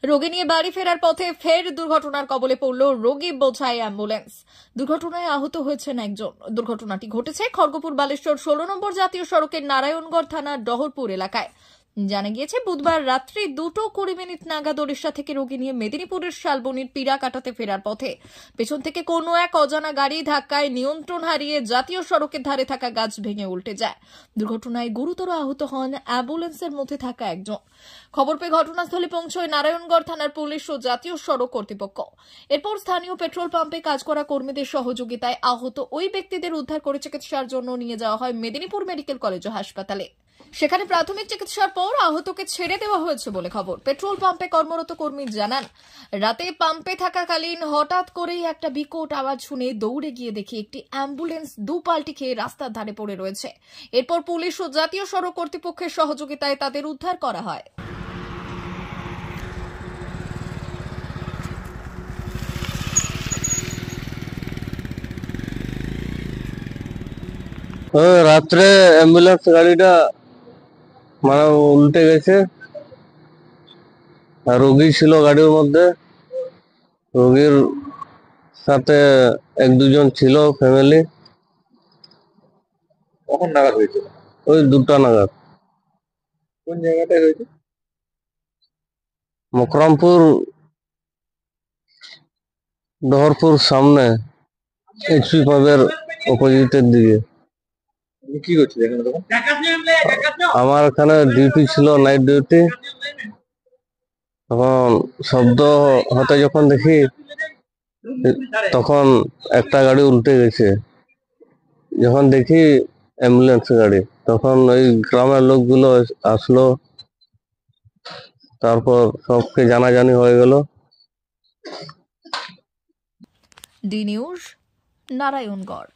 রোগী নিয়ে বাড়ি ফেরার পথে ফের দুর্ঘটনার কবলে পড়ল রোগী বোঝাই অ্যাম্বুলেন্স। দুর্ঘটনায় আহত হয়েছেন একজন। দুর্ঘটনাটি ঘটেছে খড়গপুর বালেশ্বর 16 নম্বর জাতীয় সড়কের নারায়ণগড় থানার ডহরপুর এলাকায়। জানা গিয়েছে বুধবার রাত্রি 2:20 নাগাদ ওড়িশা থেকে রোগী নিয়ে মেদিনীপুরের শালবনির পীড়া কাটাতে ফেরার পথে পেছন থেকে কোনো এক অজানা গাড়ি ধাক্কায় নিয়ন্ত্রণ হারিয়ে জাতীয় সড়কের ধারে থাকা গাছ ভেঙে উল্টে যায়। দুর্ঘটনায় গুরুতর আহত হন অ্যাম্বুলেন্সের মধ্যে থাকা একজন। খবর পেয়ে ঘটনাস্থলে পৌঁছয় নারায়ণগড় থানার পুলিশ ও জাতীয় সড়ক কর্তৃপক্ষ। এরপর স্থানীয় পেট্রোল পাম্পে কাজ করা কর্মীদের সহযোগিতায় আহত ওই ব্যক্তিদের উদ্ধার করে চিকিৎসার জন্য নিয়ে যাওয়া হয় মেদিনীপুর মেডিকেল কলেজ ও হাসপাতালে। সেখানে প্রাথমিক চিকিৎসার পর আহতকে ছেড়ে দেওয়া হয়েছে বলে খবর। পেট্রোল পাম্পে কর্মরত কর্মী জানান, রাতে পাম্পে থাকাকালীন হঠাৎ করেই একটা বিকট আওয়াজ শুনে দৌড়ে গিয়ে দেখি একটি অ্যাম্বুলেন্স দুপাল্টি খেয়ে রাস্তার ধারে পড়ে রয়েছে। এরপর পুলিশ ও জাতীয় সড়ক কর্তৃপক্ষের সহযোগিতায় তাদের উদ্ধার করা হয়। রাত্রে অ্যাম্বুলেন্স গাড়িটা মানে উল্টে গেছে, আর রোগী ছিল গাড়ির মধ্যে। রোগীর সাথে এক দুজন ছিল ফ্যামিলি। কখন নাগাদ হয়েছিল? ওই 2টা নাগাদ। কোন জায়গাটায় হয়েছে? মকরমপুর ডহরপুর সামনে, এইচপি পাম্পের অপোজিটের দিকে। তুমি কি করছিলে এখানে তখন? আমার এখানে ডিউটি ছিল, নাইট ডিউটি। তখন শব্দ হতে যখন দেখি, তখন একটা গাড়ি উল্টে গেছে। যখন দেখি অ্যাম্বুলেন্স গাড়ি, তখন ওই গ্রামের লোকগুলো আসলো, তারপর সবকে জানাজানি হয়ে গেল। D news, Narayangarh.